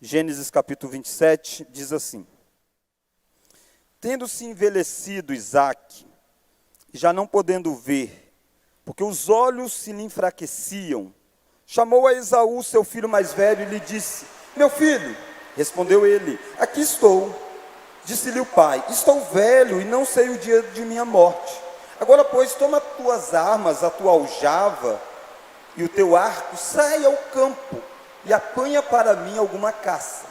Gênesis capítulo 27 diz assim: Tendo-se envelhecido Isaque, e já não podendo ver, porque os olhos se lhe enfraqueciam, chamou a Esaú, seu filho mais velho, e lhe disse: Meu filho. Respondeu ele: Aqui estou. Disse-lhe o pai: Estou velho e não sei o dia de minha morte. Agora, pois, toma tuas armas, a tua aljava e o teu arco, sai ao campo e apanha para mim alguma caça.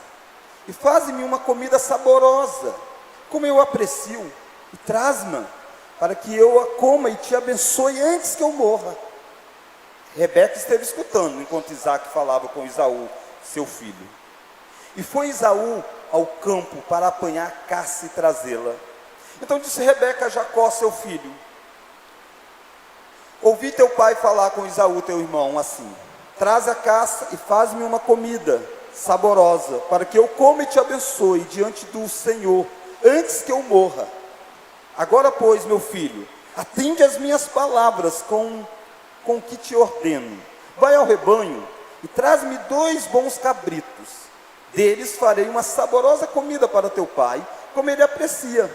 E faze-me uma comida saborosa, como eu aprecio, e traz-me, para que eu a coma e te abençoe antes que eu morra. Rebeca esteve escutando, enquanto Isaque falava com Esaú, seu filho. E foi Esaú ao campo para apanhar a caça e trazê-la. Então disse Rebeca a Jacó, seu filho: Ouvi teu pai falar com Esaú, teu irmão, assim: Traz a caça e faz-me uma comida saborosa, para que eu coma e te abençoe diante do Senhor, antes que eu morra. Agora, pois, meu filho, atende às minhas palavras com o que te ordeno. Vai ao rebanho e traz-me 2 bons cabritos. Deles farei uma saborosa comida para teu pai, como ele aprecia.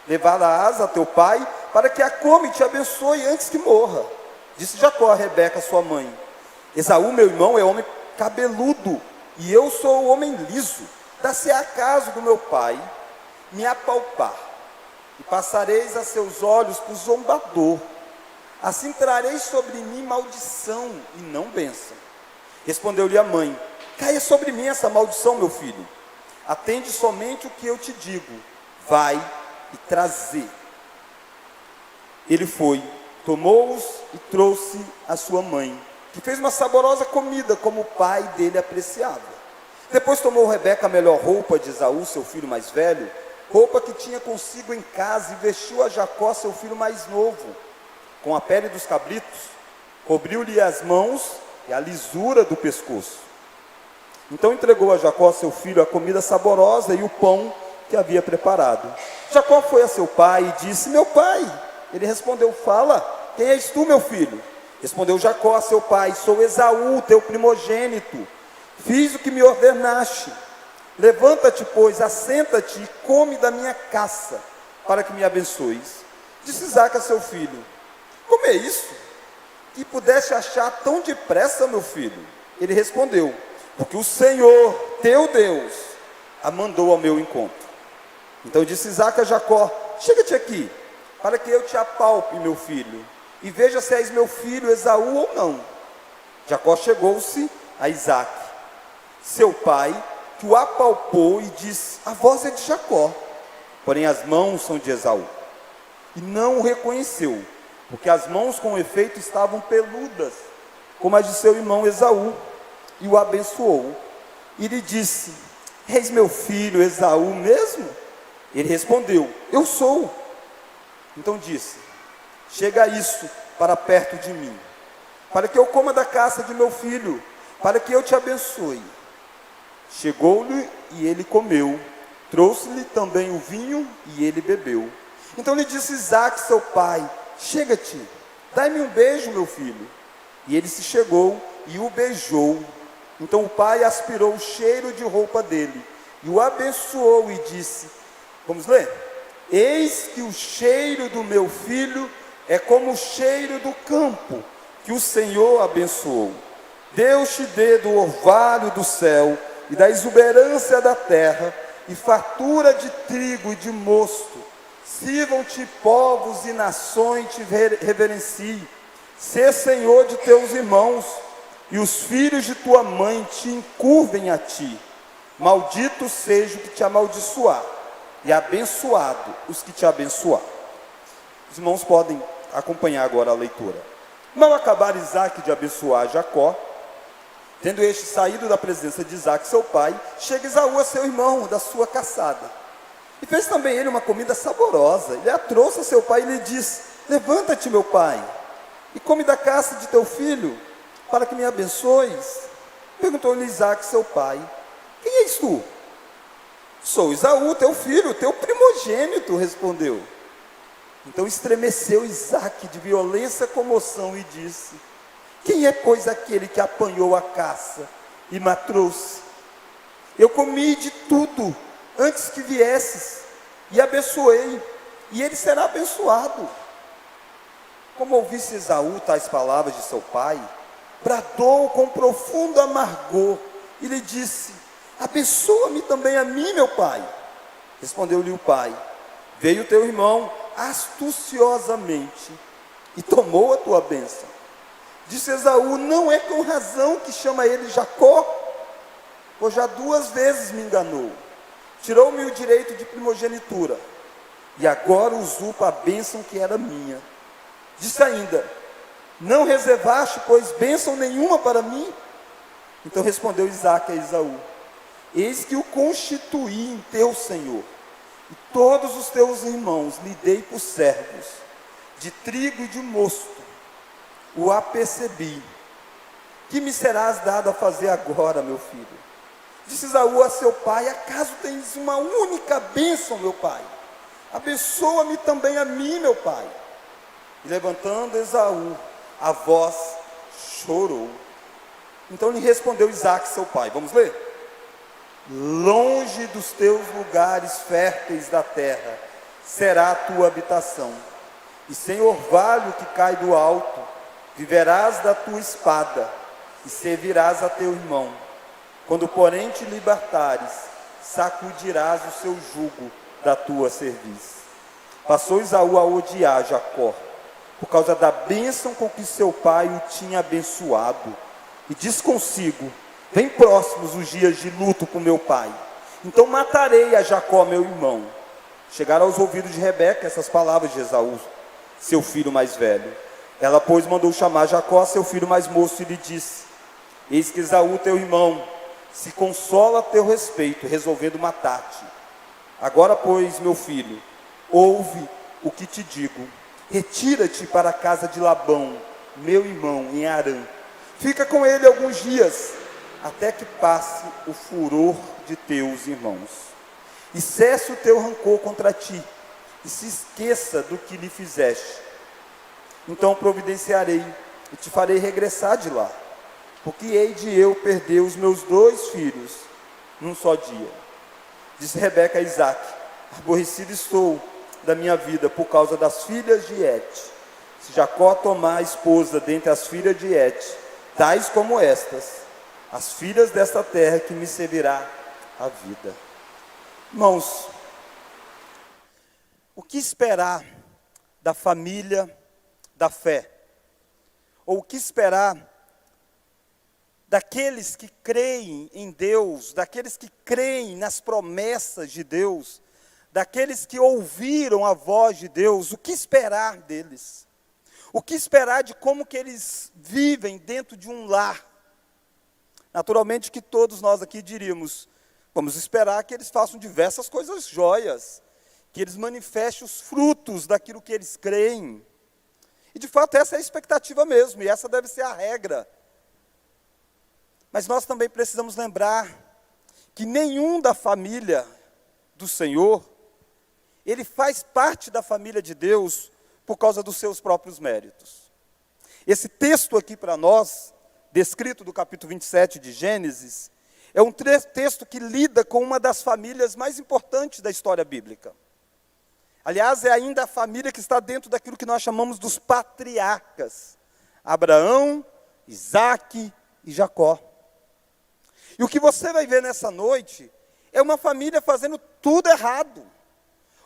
Levarás a teu pai, para que a coma e te abençoe antes que morra. Disse Jacó a Rebeca, sua mãe: Esaú, meu irmão, é homem cabeludo, e eu sou homem liso. Dá-se acaso do meu pai me apalpar, e passareis a seus olhos por zombador. Assim trareis sobre mim maldição, e não bênção. Respondeu-lhe a mãe: Caia sobre mim essa maldição, meu filho. Atende somente o que eu te digo. Vai e traze. Ele foi, tomou-os e trouxe a sua mãe, que fez uma saborosa comida, como o pai dele apreciava. Depois tomou Rebeca a melhor roupa de Esaú, seu filho mais velho, roupa que tinha consigo em casa, e vestiu a Jacó, seu filho mais novo, com a pele dos cabritos, cobriu-lhe as mãos e a lisura do pescoço. Então entregou a Jacó, seu filho, a comida saborosa e o pão que havia preparado. Jacó foi a seu pai e disse: Meu pai. Ele respondeu: Fala, quem és tu, meu filho? Respondeu Jacó a seu pai: Sou Esaú, teu primogênito. Fiz o que me ordenaste. Levanta-te, pois, assenta-te e come da minha caça, para que me abençoes. Disse Isaque a seu filho: Como é isso que pudeste achar tão depressa, meu filho? Ele respondeu: Porque o Senhor, teu Deus, a mandou ao meu encontro. Então disse Isaque a Jacó: Chega-te aqui, para que eu te apalpe, meu filho, e veja se és meu filho Esaú ou não. Jacó chegou-se a Isaque, seu pai, que o apalpou e disse: A voz é de Jacó, porém as mãos são de Esaú. E não o reconheceu, porque as mãos com efeito estavam peludas, como as de seu irmão Esaú. E o abençoou, e lhe disse: És meu filho Esaú mesmo? Ele respondeu: Eu sou. Então disse: Chega isso para perto de mim, para que eu coma da caça de meu filho, para que eu te abençoe. Chegou-lhe e ele comeu, trouxe-lhe também o vinho e ele bebeu. Então lhe disse Isaque, seu pai: Chega-te, dai-me um beijo, meu filho. E ele se chegou e o beijou. Então o pai aspirou o cheiro de roupa dele e o abençoou e disse: Vamos ler? Eis que o cheiro do meu filho é como o cheiro do campo que o Senhor abençoou. Deus te dê do orvalho do céu e da exuberância da terra, e fartura de trigo e de mosto. Sirvam-te povos e nações te reverenciem. Sê senhor de teus irmãos, e os filhos de tua mãe te encurvem a ti. Maldito seja o que te amaldiçoar, e abençoado os que te abençoar. Os irmãos podem acompanhar agora a leitura. Mal acabar Isaque de abençoar Jacó, tendo este saído da presença de Isaque, seu pai, chega Esaú a seu irmão, da sua caçada. E fez também ele uma comida saborosa. Ele a trouxe a seu pai e lhe disse: Levanta-te, meu pai, e come da caça de teu filho, para que me abençoes. Perguntou-lhe Isaque, seu pai: Quem és tu? Sou Esaú, teu filho, teu primogênito, respondeu. Então estremeceu Isaque de violência e comoção e disse: Quem é, pois, aquele que apanhou a caça e me trouxe? Eu comi de tudo antes que viesses, e abençoei, e ele será abençoado. Como ouvisse Esaú tais palavras de seu pai, bradou com profundo amargor, e lhe disse: abençoa-me também a mim, meu pai. Respondeu-lhe o pai: veio teu irmão astuciosamente, e tomou a tua bênção. Disse Esaú: não é com razão que chama ele Jacó, pois já 2 vezes me enganou, tirou-me o direito de primogenitura, e agora usurpa a bênção que era minha. Disse ainda: não reservaste, pois, bênção nenhuma para mim? Então respondeu Isaque a Esaú: eis que o constituí em teu senhor, e todos os teus irmãos lhe dei por servos, de trigo e de mosto. O apercebi. Que me serás dado a fazer agora, meu filho? Disse Esaú a seu pai: acaso tens uma única bênção, meu pai? Abençoa-me também a mim, meu pai. E levantando Esaú a voz, chorou. Então lhe respondeu Isaque seu pai. Vamos ler? Longe dos teus lugares férteis da terra será a tua habitação, e sem orvalho que cai do alto, viverás da tua espada, e servirás a teu irmão. Quando porém te libertares, sacudirás o seu jugo da tua cerviz. Passou Esaú a odiar Jacó, por causa da bênção com que seu pai o tinha abençoado, e diz consigo: vem próximos os dias de luto com meu pai, então matarei a Jacó meu irmão. Chegaram aos ouvidos de Rebeca essas palavras de Esaú, seu filho mais velho. Ela, pois, mandou chamar Jacó, seu filho mais moço, e lhe disse: eis que Esaú teu irmão se consola a teu respeito, resolvendo matar-te. Agora, pois, meu filho, ouve o que te digo. Retira-te para a casa de Labão, meu irmão, em Harã. Fica com ele alguns dias, até que passe o furor de teus irmãos, e cesse o teu rancor contra ti, e se esqueça do que lhe fizeste. Então providenciarei, e te farei regressar de lá, porque hei de eu perder os meus 2 filhos num só dia. Disse Rebeca a Isaque: aborrecido estou da minha vida por causa das filhas de Et. Se Jacó tomar a esposa dentre as filhas de Et, tais como estas, as filhas desta terra, que me servirá a vida. Irmãos, o que esperar da família da fé? Ou o que esperar daqueles que creem em Deus, daqueles que creem nas promessas de Deus, daqueles que ouviram a voz de Deus? O que esperar deles? O que esperar de como que eles vivem dentro de um lar? Naturalmente que todos nós aqui diríamos: vamos esperar que eles façam diversas coisas jóias, que eles manifestem os frutos daquilo que eles creem. E de fato essa é a expectativa mesmo, e essa deve ser a regra. Mas nós também precisamos lembrar que nenhum da família do Senhor, ele faz parte da família de Deus por causa dos seus próprios méritos. Esse texto aqui para nós, descrito do capítulo 27 de Gênesis, é um texto que lida com uma das famílias mais importantes da história bíblica. Aliás, é ainda a família que está dentro daquilo que nós chamamos dos patriarcas: Abraão, Isaque e Jacó. E o que você vai ver nessa noite é uma família fazendo tudo errado,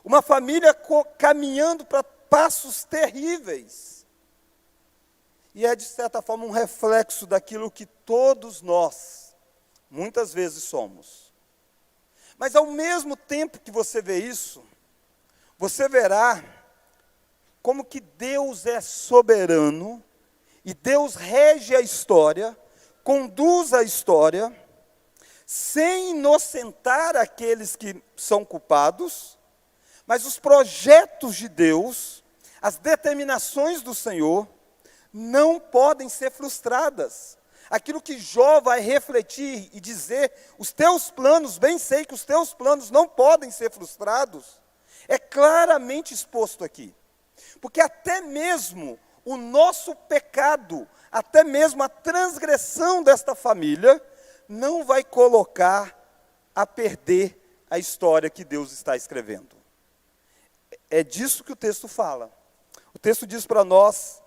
uma família caminhando para passos terríveis. E é, de certa forma, um reflexo daquilo que todos nós, muitas vezes, somos. Mas ao mesmo tempo que você vê isso, você verá como que Deus é soberano, e Deus rege a história, conduz a história, sem inocentar aqueles que são culpados, mas os projetos de Deus, as determinações do Senhor, não podem ser frustradas. Aquilo que Jó vai refletir e dizer: os teus planos, bem sei que os teus planos não podem ser frustrados, é claramente exposto aqui. Porque até mesmo o nosso pecado, até mesmo a transgressão desta família, não vai colocar a perder a história que Deus está escrevendo. É disso que o texto fala. O texto diz para nós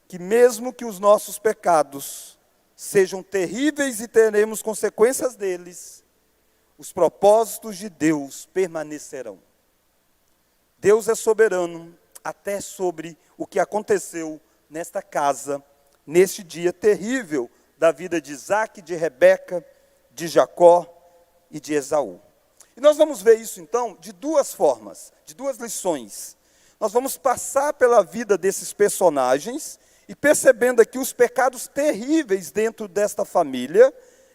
que mesmo que os nossos pecados sejam terríveis e teremos consequências deles, os propósitos de Deus permanecerão. Deus é soberano até sobre o que aconteceu nesta casa, neste dia terrível da vida de Isaac, de Rebeca, de Jacó e de Esaú. E nós vamos ver isso então de duas formas, de duas lições. Nós vamos passar pela vida desses personagens e percebendo aqui os pecados terríveis dentro desta família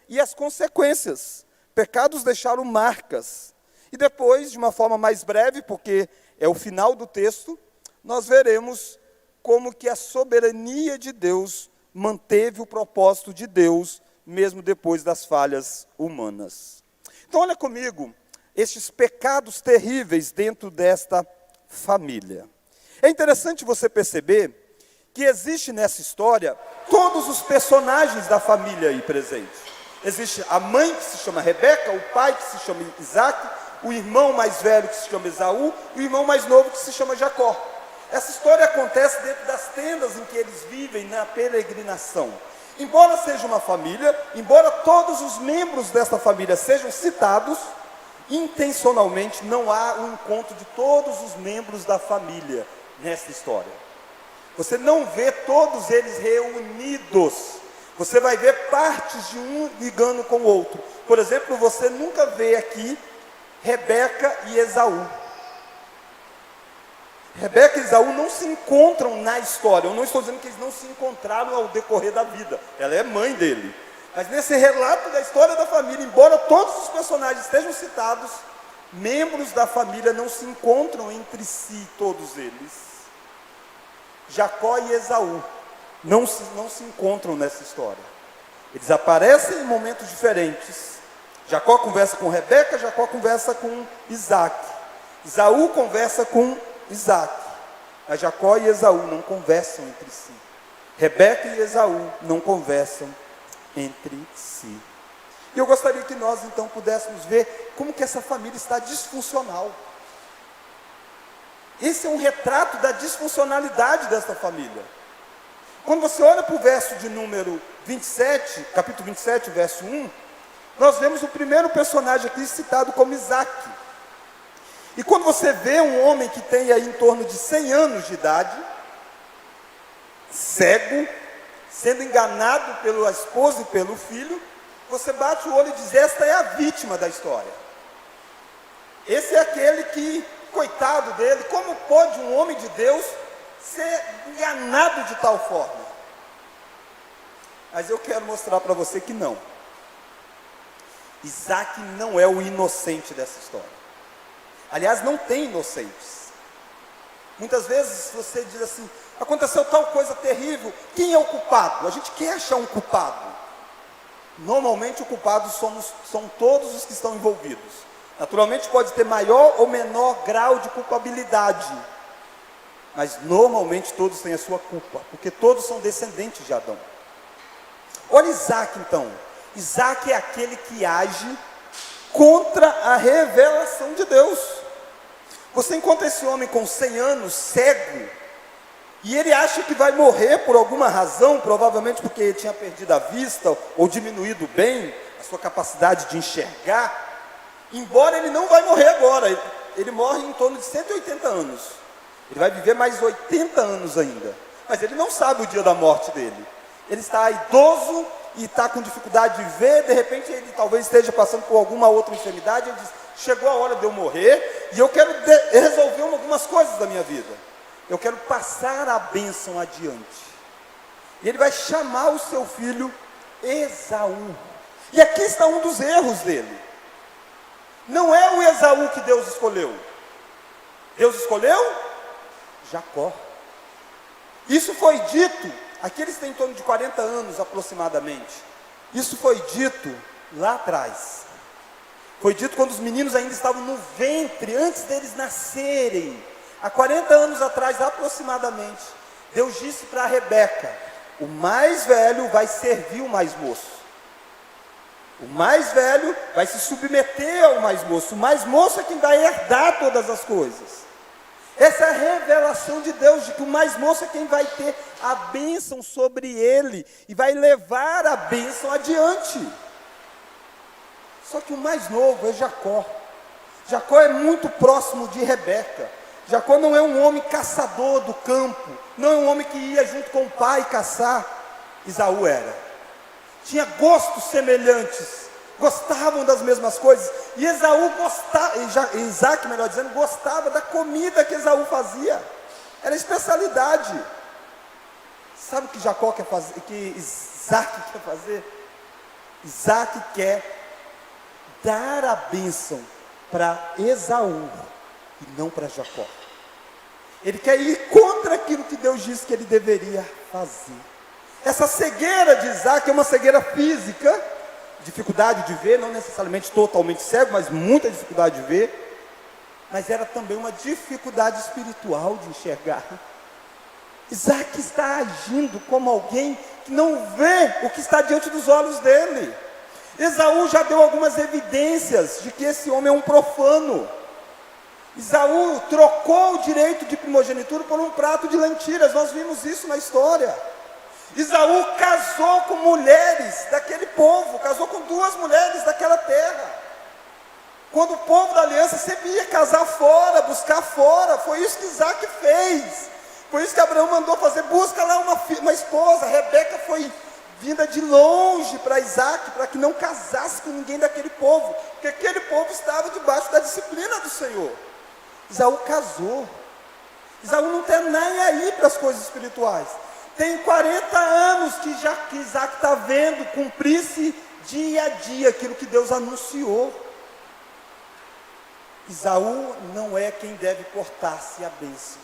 e as consequências. Pecados deixaram marcas. E depois, de uma forma mais breve, porque é o final do texto, nós veremos como que a soberania de Deus manteve o propósito de Deus, mesmo depois das falhas humanas. Então olha comigo, estes pecados terríveis dentro desta família. É interessante você perceber que existe nessa história todos os personagens da família aí presentes. Existe a mãe que se chama Rebeca, o pai que se chama Isaac, o irmão mais velho que se chama Esaú, e o irmão mais novo que se chama Jacó. Essa história acontece dentro das tendas em que eles vivem na peregrinação. Embora seja uma família, embora todos os membros desta família sejam citados, intencionalmente não há um encontro de todos os membros da família nesta história. Você não vê todos eles reunidos. Você vai ver partes de um ligando com o outro. Por exemplo, você nunca vê aqui Rebeca e Esaú. Rebeca e Esaú não se encontram na história. Eu não estou dizendo que eles não se encontraram ao decorrer da vida. Ela é mãe dele. Mas nesse relato da história da família, embora todos os personagens estejam citados, membros da família não se encontram entre si, todos eles. Jacó e Esaú não se encontram nessa história. Eles aparecem em momentos diferentes. Jacó conversa com Rebeca, Jacó conversa com Isaac. Esaú conversa com Isaac. Mas Jacó e Esaú não conversam entre si. Rebeca e Esaú não conversam entre si. E eu gostaria que nós então pudéssemos ver como que essa família está disfuncional. Esse é um retrato da disfuncionalidade desta família. Quando você olha para o verso de número 27, capítulo 27, verso 1, nós vemos o primeiro personagem aqui citado como Isaac. E quando você vê um homem que tem aí em torno de 100 anos de idade, cego, sendo enganado pela esposa e pelo filho, você bate o olho e diz: esta é a vítima da história. Esse é aquele que, coitado dele, como pode um homem de Deus ser enganado de tal forma? Mas eu quero mostrar para você que não. Isaac não é o inocente dessa história. Aliás, não tem inocentes. Muitas vezes você diz assim: aconteceu tal coisa terrível, quem é o culpado? A gente quer achar um culpado. Normalmente o culpado são todos os que estão envolvidos. Naturalmente pode ter maior ou menor grau de culpabilidade, mas normalmente todos têm a sua culpa, porque todos são descendentes de Adão. Olha Isaac então. Isaac é aquele que age contra a revelação de Deus. Você encontra esse homem com 100 anos, cego, e ele acha que vai morrer por alguma razão, provavelmente porque tinha perdido a vista, ou diminuído bem a sua capacidade de enxergar. Embora ele não vai morrer agora, ele morre em torno de 180 anos. Ele vai viver mais 80 anos ainda, mas ele não sabe o dia da morte dele. Ele está idoso e está com dificuldade de ver, de repente ele talvez esteja passando por alguma outra enfermidade. Ele diz: chegou a hora de eu morrer e eu quero resolver algumas coisas da minha vida. Eu quero passar a bênção adiante. E ele vai chamar o seu filho Esaú. E aqui está um dos erros dele. Não é o Esaú que Deus escolheu. Deus escolheu Jacó. Isso foi dito, aqui eles têm em torno de 40 anos aproximadamente. Isso foi dito lá atrás. Foi dito quando os meninos ainda estavam no ventre, antes deles nascerem. Há 40 anos atrás aproximadamente, Deus disse para Rebeca: o mais velho vai servir o mais moço. O mais velho vai se submeter ao mais moço. O mais moço é quem vai herdar todas as coisas. Essa é a revelação de Deus, de que o mais moço é quem vai ter a bênção sobre ele e vai levar a bênção adiante. Só que o mais novo é Jacó. Jacó é muito próximo de Rebeca. Jacó não é um homem caçador do campo, não é um homem que ia junto com o pai caçar. Esaú era. Tinha gostos semelhantes, gostavam das mesmas coisas. E Esaú gostava, Isaac, melhor dizendo, gostava da comida que Esaú fazia. Era especialidade. Sabe o que Jacó quer fazer, que Isaac quer fazer? Isaac quer dar a bênção para Esaú e não para Jacó. Ele quer ir contra aquilo que Deus disse que ele deveria fazer. Essa cegueira de Isaac é uma cegueira física, dificuldade de ver, não necessariamente totalmente cego, mas muita dificuldade de ver. Mas era também uma dificuldade espiritual de enxergar. Isaac está agindo como alguém que não vê o que está diante dos olhos dele. Esaú já deu algumas evidências de que esse homem é um profano. Esaú trocou o direito de primogenitura por um prato de lentilhas, nós vimos isso na história. Esaú casou com mulheres daquele povo, casou com 2 mulheres daquela terra. Quando o povo da aliança sempre ia casar fora, buscar fora, foi isso que Isaac fez. Foi isso que Abraão mandou fazer, busca lá uma esposa. Rebeca foi vinda de longe para Isaac, para que não casasse com ninguém daquele povo, porque aquele povo estava debaixo da disciplina do Senhor. Esaú casou. Esaú não tem nem aí para as coisas espirituais. Tem 40 anos que Isaac está vendo cumprir-se dia a dia aquilo que Deus anunciou. Esaú não é quem deve portar-se a bênção,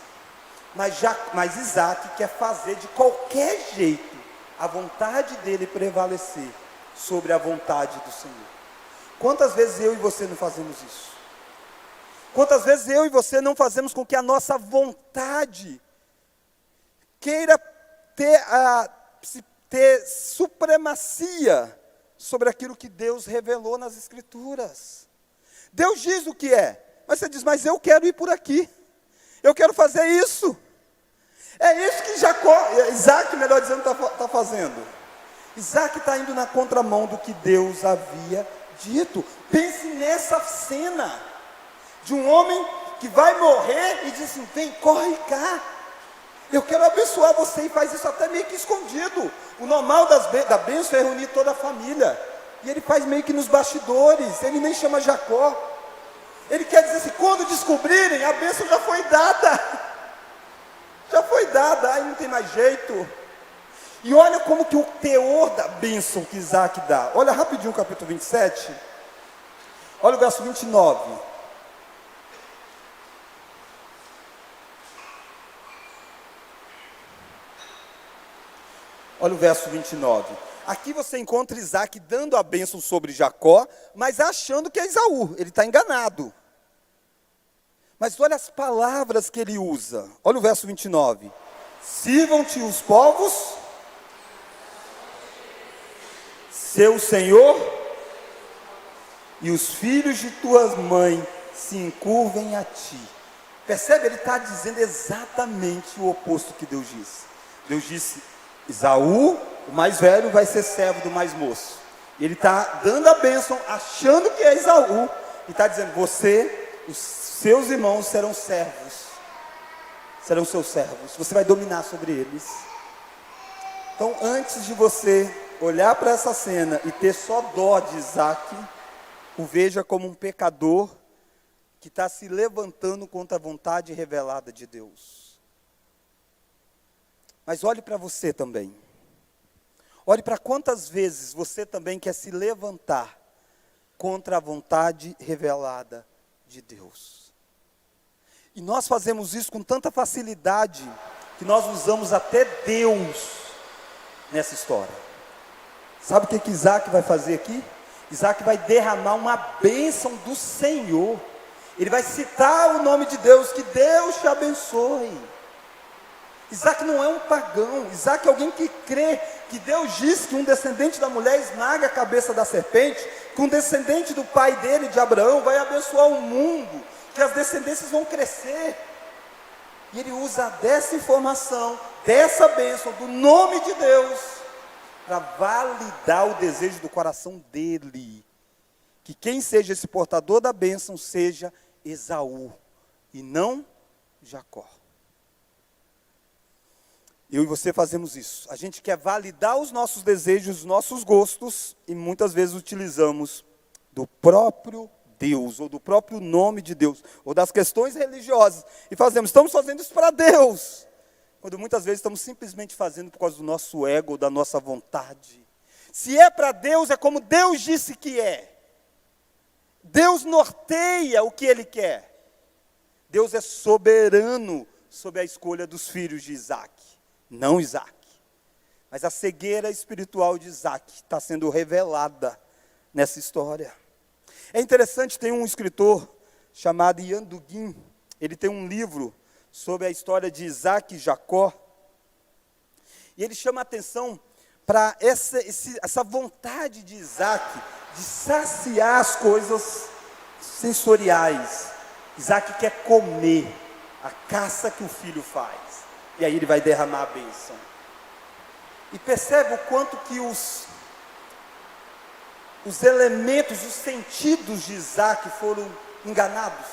mas Isaac quer fazer de qualquer jeito a vontade dele prevalecer sobre a vontade do Senhor. Quantas vezes eu e você não fazemos isso? Quantas vezes eu e você não fazemos com que a nossa vontade queira ter supremacia sobre aquilo que Deus revelou nas Escrituras? Deus diz o que é, mas você diz, mas eu quero ir por aqui, eu quero fazer isso. É isso que Isaac, melhor dizendo, está fazendo. Isaac está indo na contramão do que Deus havia dito. Pense nessa cena, de um homem que vai morrer e diz assim, vem, corre cá, eu quero abençoar você, e faz isso até meio que escondido. O normal da bênção é reunir toda a família, e ele faz meio que nos bastidores, ele nem chama Jacó. Ele quer dizer assim, quando descobrirem, a bênção já foi dada. Já foi dada, aí não tem mais jeito. E olha como que o teor da bênção que Isaac dá. Olha rapidinho o capítulo 27. Olha o verso 29. Olha o verso 29. Aqui você encontra Isaac dando a bênção sobre Jacó, mas achando que é Esaú. Ele está enganado. Mas olha as palavras que ele usa. Olha o verso 29. Sirvam-te os povos, seu Senhor, e os filhos de tua mãe se encurvem a ti. Percebe? Ele está dizendo exatamente o oposto que Deus disse. Deus disse, Esaú, o mais velho, vai ser servo do mais moço. Ele está dando a bênção, achando que é Esaú, e está dizendo, os seus irmãos serão servos, serão seus servos, você vai dominar sobre eles. Então, antes de você olhar para essa cena e ter só dó de Isaac, o veja como um pecador que está se levantando contra a vontade revelada de Deus. Mas olhe para você também. Olhe para quantas vezes você também quer se levantar contra a vontade revelada de Deus. E nós fazemos isso com tanta facilidade, que nós usamos até Deus nessa história. Sabe o que Isaac vai fazer aqui? Isaac vai derramar uma bênção do Senhor. Ele vai citar o nome de Deus, que Deus te abençoe. Isaac não é um pagão. Isaac é alguém que crê que Deus diz que um descendente da mulher esmaga a cabeça da serpente, que um descendente do pai dele, de Abraão, vai abençoar o mundo, que as descendências vão crescer. E ele usa dessa informação, dessa bênção, do nome de Deus, para validar o desejo do coração dele, que quem seja esse portador da bênção seja Esaú, e não Jacó. Eu e você fazemos isso. A gente quer validar os nossos desejos, os nossos gostos, e muitas vezes utilizamos do próprio Deus, ou do próprio nome de Deus, ou das questões religiosas, e estamos fazendo isso para Deus, quando muitas vezes estamos simplesmente fazendo por causa do nosso ego, ou da nossa vontade. Se é para Deus, é como Deus disse que é. Deus norteia o que Ele quer. Deus é soberano sobre a escolha dos filhos de Isaac, não Isaac. Mas a cegueira espiritual de Isaac está sendo revelada nessa história. É interessante, tem um escritor chamado Ian Dugin, ele tem um livro sobre a história de Isaac e Jacó, e ele chama a atenção para essa vontade de Isaac de saciar as coisas sensoriais. Isaac quer comer a caça que o filho faz, e aí ele vai derramar a bênção. E percebe o quanto que os elementos, os sentidos de Isaac foram enganados.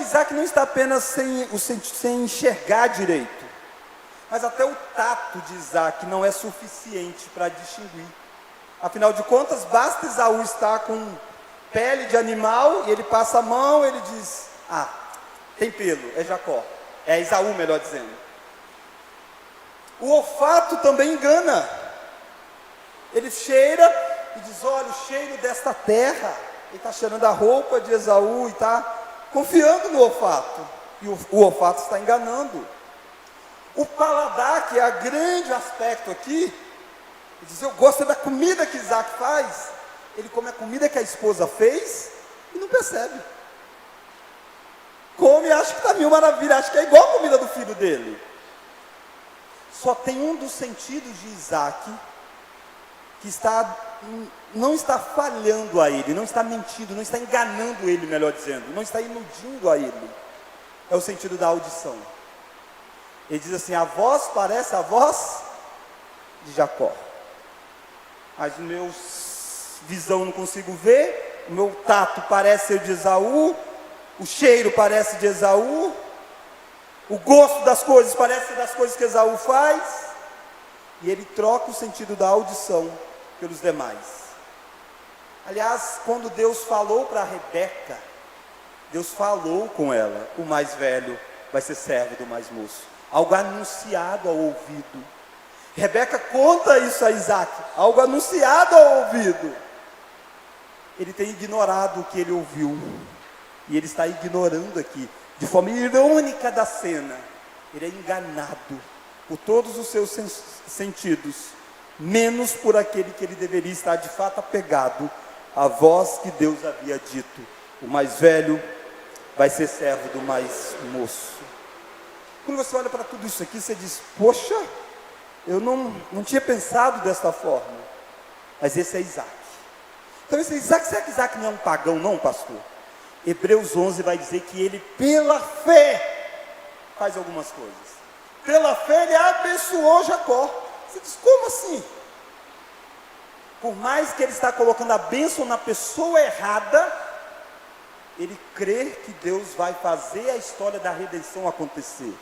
Isaac não está apenas sem enxergar direito, mas até o tato de Isaac não é suficiente para distinguir. Afinal de contas, basta Esaú estar com pele de animal, e ele passa a mão, ele diz, tem pelo, é Jacó, é Esaú, melhor dizendo. O olfato também engana. Ele cheira e diz, olha, o cheiro desta terra. Ele está cheirando a roupa de Esaú e está confiando no olfato. E o olfato está enganando. O paladar, que é o grande aspecto aqui, ele diz, eu gosto da comida que Isaac faz. Ele come a comida que a esposa fez e não percebe. Come e acha que está mil maravilha, acha que é igual a comida do filho dele. Só tem um dos sentidos de Isaac que não está falhando a ele, não está mentindo, não está enganando ele, melhor dizendo, não está iludindo a ele. É o sentido da audição. Ele diz assim, a voz parece a voz de Jacó, mas o meu visão não consigo ver, o meu tato parece ser de Esaú, o cheiro parece de Esaú, o gosto das coisas parece ser das coisas que Esaú faz, e ele troca o sentido da audição pelos demais. Aliás, quando Deus falou para Rebeca, Deus falou com ela, o mais velho vai ser servo do mais moço, algo anunciado ao ouvido. Rebeca conta isso a Isaac, algo anunciado ao ouvido. Ele tem ignorado o que ele ouviu, e ele está ignorando aqui, de forma irônica da cena, ele é enganado por todos os seus sentidos, menos por aquele que ele deveria estar de fato apegado, a voz que Deus havia dito, o mais velho vai ser servo do mais moço. Quando você olha para tudo isso aqui, você diz, poxa, eu não tinha pensado desta forma, mas esse é Isaac. Então esse é Isaac, será que Isaac não é um pagão não, pastor? Hebreus 11 vai dizer que ele pela fé faz algumas coisas. Pela fé ele abençoou Jacó. Você diz, como assim? Por mais que ele está colocando a bênção na pessoa errada, ele crê que Deus vai fazer a história da redenção acontecer.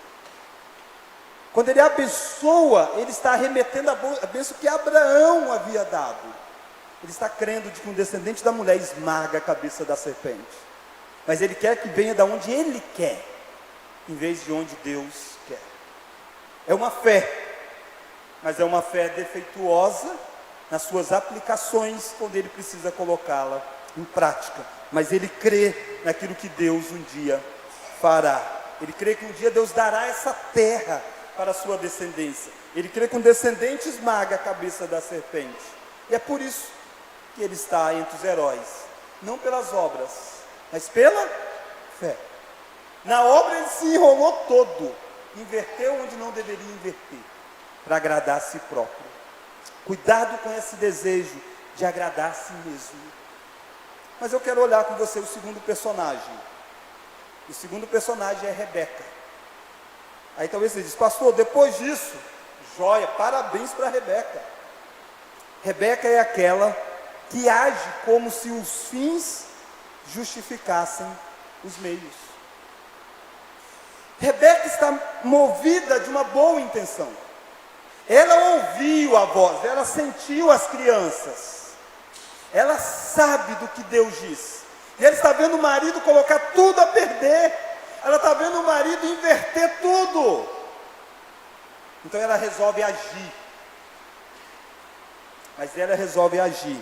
Quando ele abençoa, ele está remetendo a bênção que Abraão havia dado. Ele está crendo de que um descendente da mulher esmaga a cabeça da serpente. Mas ele quer que venha da onde ele quer, em vez de onde Deus quer. É uma fé, mas é uma fé defeituosa nas suas aplicações, quando ele precisa colocá-la em prática. Mas ele crê naquilo que Deus um dia fará. Ele crê que um dia Deus dará essa terra para a sua descendência. Ele crê que um descendente esmaga a cabeça da serpente. E é por isso que ele está entre os heróis, não pelas obras, mas pela fé. Na obra ele se enrolou todo, inverteu onde não deveria inverter, para agradar a si próprio. Cuidado com esse desejo de agradar a si mesmo. Mas eu quero olhar com você o segundo personagem. O segundo personagem é Rebeca. Aí talvez você diz, pastor, depois disso, joia, parabéns para Rebeca. Rebeca é aquela que age como se os fins justificassem os meios. Rebeca está movida de uma boa intenção. Ela ouviu a voz, ela sentiu as crianças. Ela sabe do que Deus diz. E ela está vendo o marido colocar tudo a perder. Ela está vendo o marido inverter tudo. Então ela resolve agir. Mas ela resolve agir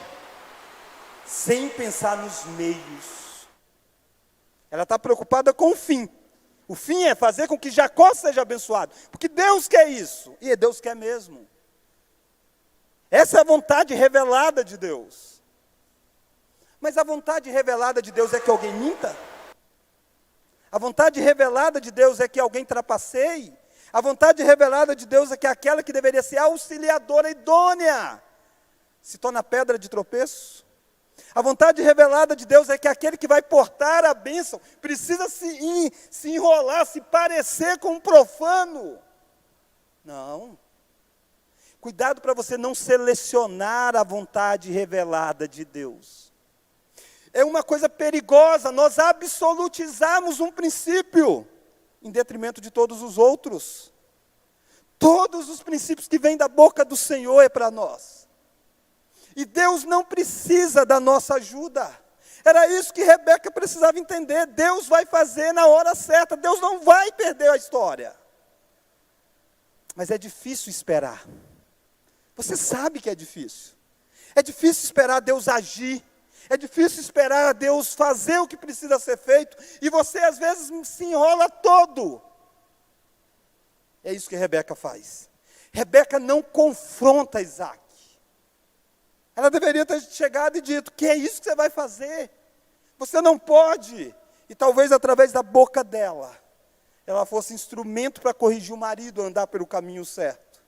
sem pensar nos meios. Ela está preocupada com o fim. O fim é fazer com que Jacó seja abençoado. Porque Deus quer isso. E Deus quer mesmo. Essa é a vontade revelada de Deus. Mas a vontade revelada de Deus é que alguém minta? A vontade revelada de Deus é que alguém trapaceie? A vontade revelada de Deus é que aquela que deveria ser auxiliadora idônea se torna pedra de tropeço? A vontade revelada de Deus é que aquele que vai portar a bênção precisa se enrolar, se parecer com um profano. Não. Cuidado para você não selecionar a vontade revelada de Deus. É uma coisa perigosa nós absolutizarmos um princípio em detrimento de todos os outros. Todos os princípios que vêm da boca do Senhor é para nós. E Deus não precisa da nossa ajuda. Era isso que Rebeca precisava entender. Deus vai fazer na hora certa. Deus não vai perder a história. Mas é difícil esperar. Você sabe que é difícil. É difícil esperar Deus agir. É difícil esperar Deus fazer o que precisa ser feito. E você às vezes se enrola todo. É isso que Rebeca faz. Rebeca não confronta Isaac. Ela deveria ter chegado e dito, que é isso que você vai fazer? Você não pode. E talvez através da boca dela, ela fosse instrumento para corrigir o marido a andar pelo caminho certo.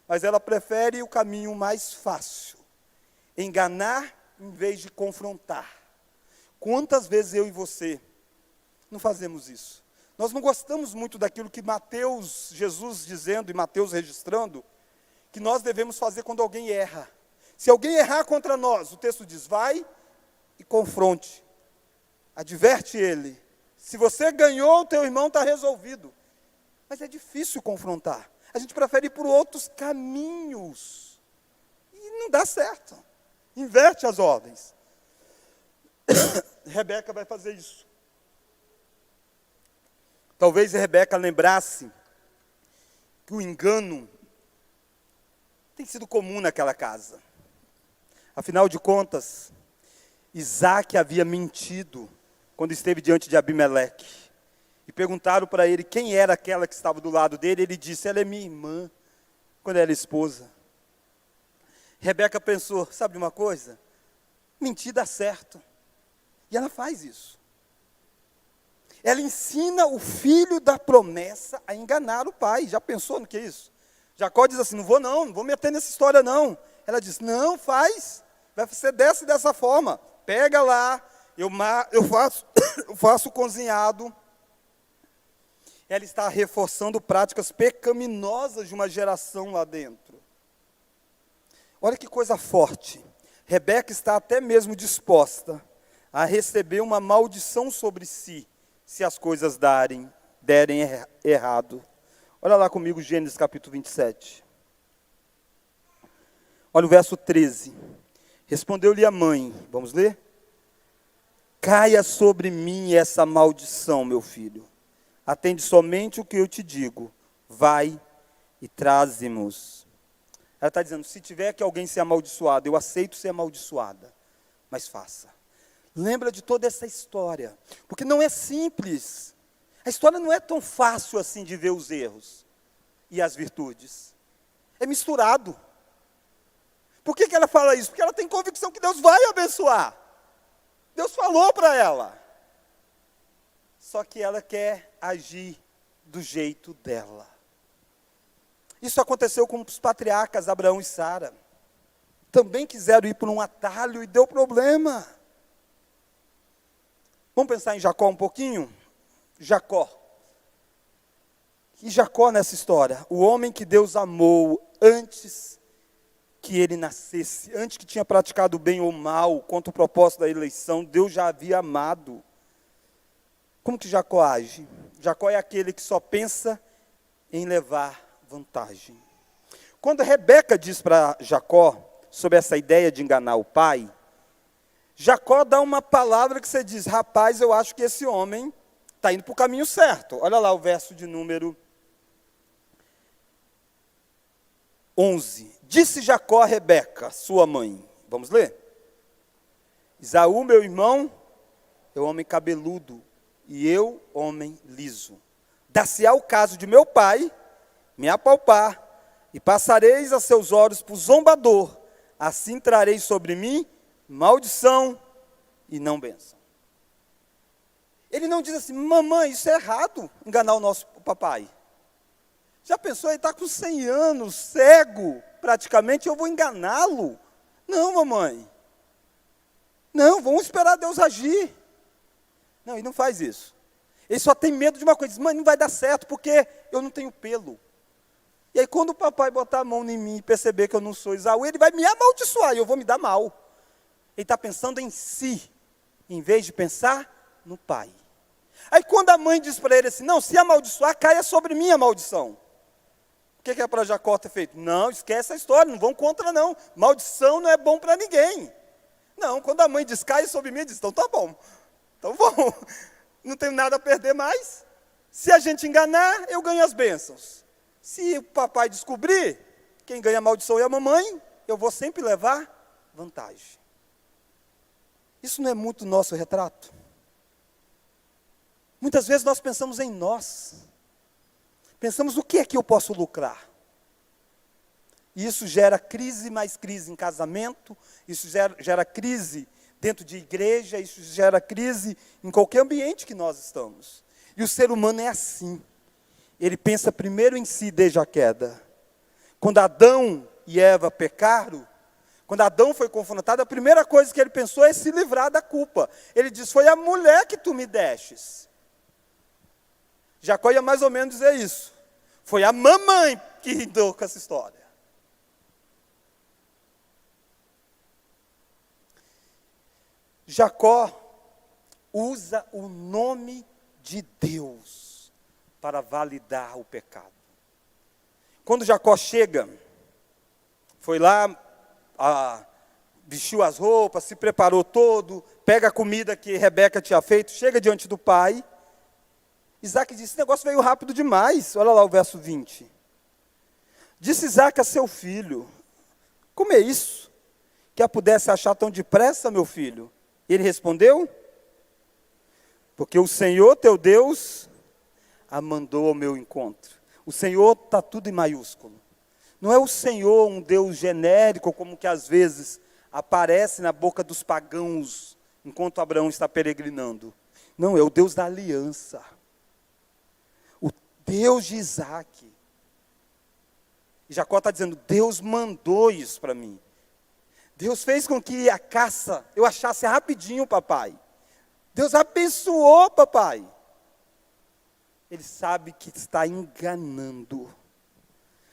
Mas ela prefere o caminho mais fácil. Enganar em vez de confrontar. Quantas vezes eu e você não fazemos isso? Nós não gostamos muito daquilo que Mateus, Jesus dizendo e Mateus registrando, que nós devemos fazer quando alguém erra. Se alguém errar contra nós, o texto diz, vai e confronte. Adverte ele. Se você ganhou, o teu irmão está resolvido. Mas é difícil confrontar. A gente prefere ir por outros caminhos. E não dá certo. Inverte as ordens. Rebeca vai fazer isso. Talvez Rebeca lembrasse que o engano tem sido comum naquela casa. Afinal de contas, Isaac havia mentido quando esteve diante de Abimeleque. E perguntaram para ele quem era aquela que estava do lado dele. Ele disse, ela é minha irmã, quando era esposa. Rebeca pensou, sabe de uma coisa? Mentir dá certo. E ela faz isso. Ela ensina o filho da promessa a enganar o pai. Já pensou no que é isso? Jacó diz assim, não vou meter nessa história não. Ela diz, não, faz. Vai ser dessa e dessa forma. Pega lá, eu faço cozinhado. Ela está reforçando práticas pecaminosas de uma geração lá dentro. Olha que coisa forte. Rebeca está até mesmo disposta a receber uma maldição sobre si, se as coisas derem errado. Olha lá comigo Gênesis capítulo 27. Olha o verso 13. Respondeu-lhe a mãe, vamos ler? Caia sobre mim essa maldição, meu filho. Atende somente o que eu te digo. Vai e traze-nos. Ela está dizendo, se tiver que alguém ser amaldiçoado, eu aceito ser amaldiçoada. Mas faça. Lembra de toda essa história. Porque não é simples. A história não é tão fácil assim de ver os erros e as virtudes. É misturado. Por que ela fala isso? Porque ela tem convicção que Deus vai abençoar. Deus falou para ela. Só que ela quer agir do jeito dela. Isso aconteceu com os patriarcas Abraão e Sara. Também quiseram ir por um atalho e deu problema. Vamos pensar em Jacó um pouquinho? Jacó. E Jacó nessa história, o homem que Deus amou antes que ele nascesse, antes que tinha praticado o bem ou mal, contra o propósito da eleição, Deus já havia amado. Como que Jacó age? Jacó é aquele que só pensa em levar vantagem. Quando Rebeca diz para Jacó sobre essa ideia de enganar o pai, Jacó dá uma palavra que você diz, rapaz, eu acho que esse homem está indo para o caminho certo. Olha lá o verso de número 11. Disse Jacó a Rebeca, sua mãe. Vamos ler? Esaú, meu irmão, é homem cabeludo, e eu, homem liso. Dar-se-á o caso de meu pai me apalpar, e passareis a seus olhos por zombador, assim trareis sobre mim maldição e não bênção. Ele não diz assim, mamãe, isso é errado, enganar o nosso papai. Já pensou, ele está com 100 anos, cego, praticamente, eu vou enganá-lo? Não, mamãe. Não, vamos esperar Deus agir. Não, ele não faz isso. Ele só tem medo de uma coisa, diz, mãe, não vai dar certo, porque eu não tenho pelo. E aí, quando o papai botar a mão em mim e perceber que eu não sou Esaú, ele vai me amaldiçoar e eu vou me dar mal. Ele está pensando em si, em vez de pensar no pai. Aí, quando a mãe diz para ele assim, não, se amaldiçoar, caia sobre mim a maldição. O que é para Jacó ter feito? Não, esquece a história, não vão contra não. Maldição não é bom para ninguém. Não, quando a mãe diz, cai sobre mim, ele diz, então tá bom. Então vamos, não tenho nada a perder mais. Se a gente enganar, eu ganho as bênçãos. Se o papai descobrir, quem ganha a maldição é a mamãe, eu vou sempre levar vantagem. Isso não é muito nosso retrato? Muitas vezes nós pensamos em nós. Pensamos, o que é que eu posso lucrar? E isso gera crise, mais crise em casamento, isso gera crise dentro de igreja, isso gera crise em qualquer ambiente que nós estamos. E o ser humano é assim. Ele pensa primeiro em si desde a queda. Quando Adão e Eva pecaram, quando Adão foi confrontado, a primeira coisa que ele pensou é se livrar da culpa. Ele diz, foi a mulher que tu me destes. Jacó ia mais ou menos dizer isso. Foi a mamãe que lidou com essa história. Jacó usa o nome de Deus para validar o pecado. Quando Jacó chega, foi lá, vestiu as roupas, se preparou todo, pega a comida que Rebeca tinha feito, chega diante do pai. Isaac disse, esse negócio veio rápido demais. Olha lá o verso 20. Disse Isaac a seu filho, como é isso? Que a pudesse achar tão depressa, meu filho? Ele respondeu, porque o Senhor teu Deus a mandou ao meu encontro. O Senhor está tudo em maiúsculo. Não é o Senhor um Deus genérico, como que às vezes aparece na boca dos pagãos, enquanto Abraão está peregrinando. Não, é o Deus da aliança. O Deus de Isaac. E Jacó está dizendo, Deus mandou isso para mim. Deus fez com que a caça eu achasse rapidinho, papai. Deus abençoou, papai. Ele sabe que está enganando.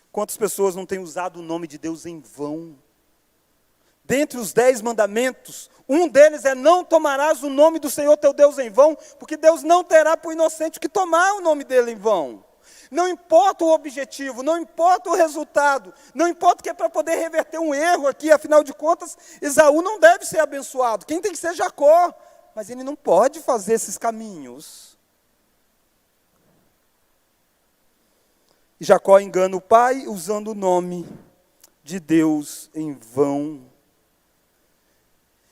Quantas pessoas não têm usado o nome de Deus em vão? Dentre os 10 mandamentos, um deles é não tomarás o nome do Senhor teu Deus em vão, porque Deus não terá por inocente que tomar o nome dele em vão. Não importa o objetivo, não importa o resultado, não importa que é para poder reverter um erro aqui, afinal de contas, Esaú não deve ser abençoado, quem tem que ser Jacó, mas ele não pode fazer esses caminhos. E Jacó engana o pai usando o nome de Deus em vão.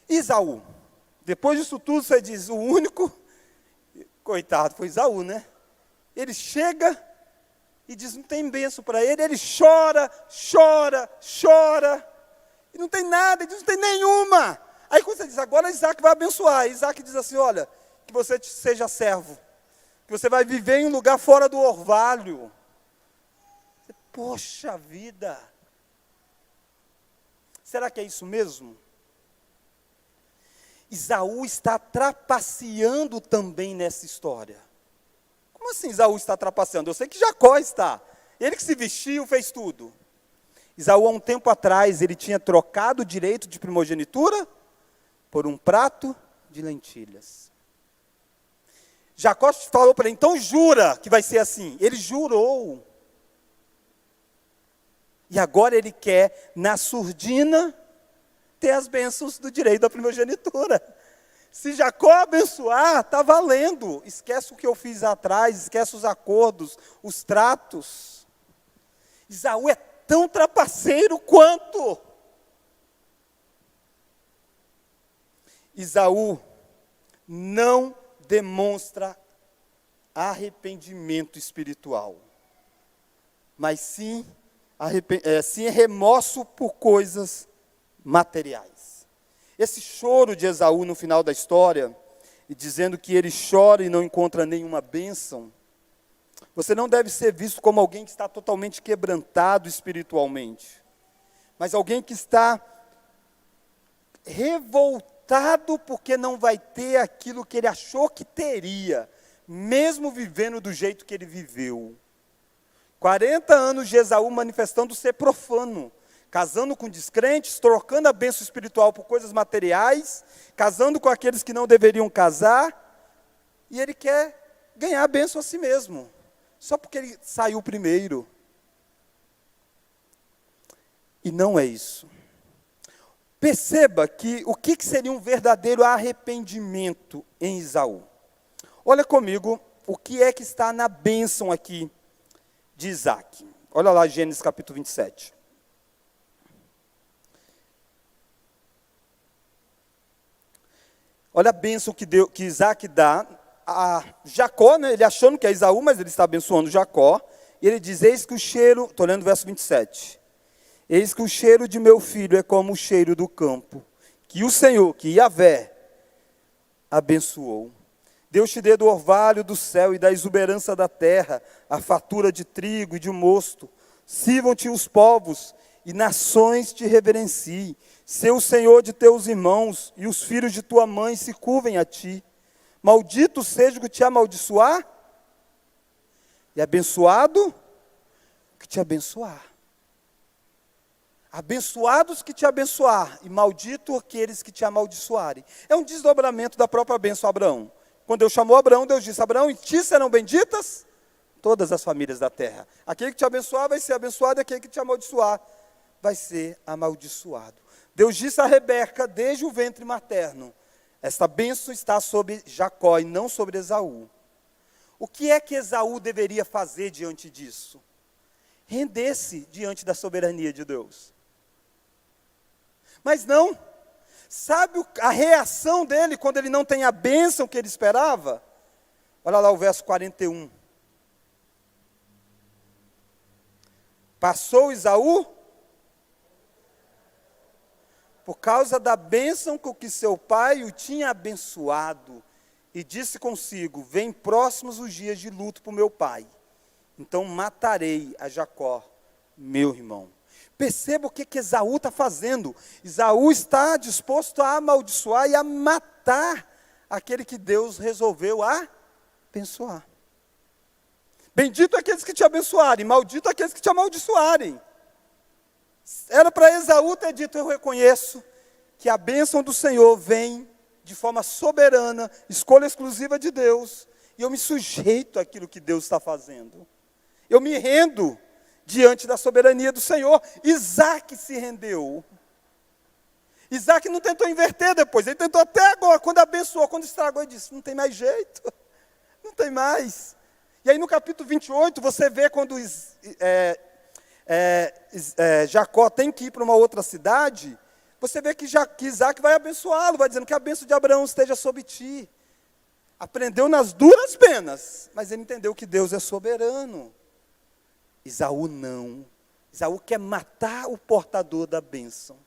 Esaú, depois disso tudo você diz, o único, coitado, foi Esaú, né? Ele chega e diz, não tem bênção para ele, ele chora, e não tem nada, ele diz, não tem nenhuma. Aí quando você diz, agora Isaac vai abençoar, Isaac diz assim, olha, que você seja servo, que você vai viver em um lugar fora do orvalho. Poxa vida! Será que é isso mesmo? Esaú está trapaceando também nessa história. Como assim Esaú está trapaceando? Eu sei que Jacó está. Ele que se vestiu, fez tudo. Esaú, há um tempo atrás, ele tinha trocado o direito de primogenitura por um prato de lentilhas. Jacó falou para ele, então jura que vai ser assim. Ele jurou. E agora ele quer, na surdina, ter as bênçãos do direito da primogenitura. Se Jacó abençoar, está valendo. Esquece o que eu fiz atrás, esquece os acordos, os tratos. Esaú é tão trapaceiro quanto. Esaú não demonstra arrependimento espiritual, mas sim remorso por coisas materiais. Esse choro de Esaú no final da história, e dizendo que ele chora e não encontra nenhuma bênção, você não deve ser visto como alguém que está totalmente quebrantado espiritualmente, mas alguém que está revoltado porque não vai ter aquilo que ele achou que teria, mesmo vivendo do jeito que ele viveu. 40 anos de Esaú manifestando ser profano, casando com descrentes, trocando a bênção espiritual por coisas materiais, casando com aqueles que não deveriam casar, e ele quer ganhar a bênção a si mesmo, só porque ele saiu primeiro. E não é isso. Perceba que o que seria um verdadeiro arrependimento em Esaú. Olha comigo o que é que está na bênção aqui de Isaac. Olha lá Gênesis capítulo 27. Olha a bênção que Isaac dá a Jacó, né? Ele achando que é Esaú, mas ele está abençoando Jacó. E ele diz, eis que o cheiro, estou lendo o verso 27. Eis que o cheiro de meu filho é como o cheiro do campo, que o Senhor, que Yahvé, abençoou. Deus te dê do orvalho do céu e da exuberância da terra, a fartura de trigo e de mosto. Sirvam-te os povos e nações te reverenciem. Sê o Senhor de teus irmãos e os filhos de tua mãe se curvem a ti. Maldito seja o que te amaldiçoar e abençoado o que te abençoar. Abençoados que te abençoar e maldito aqueles que te amaldiçoarem. É um desdobramento da própria bênção a Abraão. Quando Deus chamou Abraão, Deus disse, Abraão, em ti serão benditas todas as famílias da terra. Aquele que te abençoar vai ser abençoado, e aquele que te amaldiçoar vai ser amaldiçoado. Deus disse a Rebeca, desde o ventre materno, esta bênção está sobre Jacó e não sobre Esaú. O que é que Esaú deveria fazer diante disso? Render-se diante da soberania de Deus. Mas não. Sabe a reação dele quando ele não tem a bênção que ele esperava? Olha lá o verso 41. Passou Esaú por causa da bênção com que seu pai o tinha abençoado, e disse consigo, vem próximos os dias de luto para o meu pai, então matarei a Jacó, meu irmão. Perceba o que Esaú está fazendo. Esaú está disposto a amaldiçoar e a matar aquele que Deus resolveu abençoar. Bendito aqueles que te abençoarem, maldito aqueles que te amaldiçoarem. Era para Esaú ter dito, eu reconheço que a bênção do Senhor vem de forma soberana, escolha exclusiva de Deus, e eu me sujeito àquilo que Deus está fazendo. Eu me rendo diante da soberania do Senhor. Isaac se rendeu. Isaac não tentou inverter depois, ele tentou até agora, quando abençoou, quando estragou, ele disse, não tem mais jeito, não tem mais. E aí no capítulo 28, você vê quando Jacó tem que ir para uma outra cidade, você vê que Isaac vai abençoá-lo, vai dizendo que a bênção de Abraão esteja sobre ti. Aprendeu nas duras penas, mas ele entendeu que Deus é soberano. Esaú não. Esaú quer matar o portador da bênção.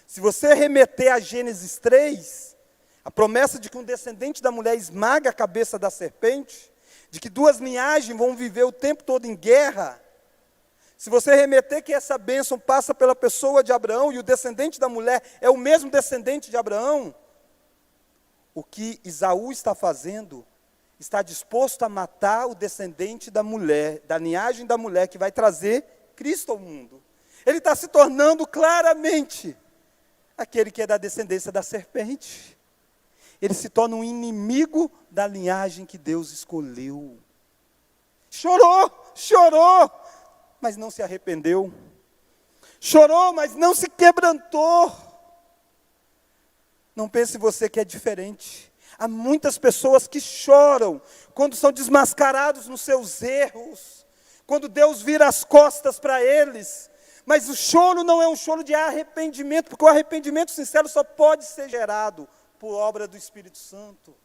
Se você remeter a Gênesis 3, a promessa de que um descendente da mulher esmaga a cabeça da serpente, de que duas linhagens vão viver o tempo todo em guerra, se você remeter que essa bênção passa pela pessoa de Abraão e o descendente da mulher é o mesmo descendente de Abraão, o que Esaú está fazendo, está disposto a matar o descendente da mulher, da linhagem da mulher que vai trazer Cristo ao mundo. Ele está se tornando claramente aquele que é da descendência da serpente. Ele se torna um inimigo da linhagem que Deus escolheu. Chorou, mas não se arrependeu. Chorou, mas não se quebrantou. Não pense você que é diferente. Há muitas pessoas que choram quando são desmascarados nos seus erros, quando Deus vira as costas para eles. Mas o choro não é um choro de arrependimento, porque o arrependimento sincero só pode ser gerado por obra do Espírito Santo.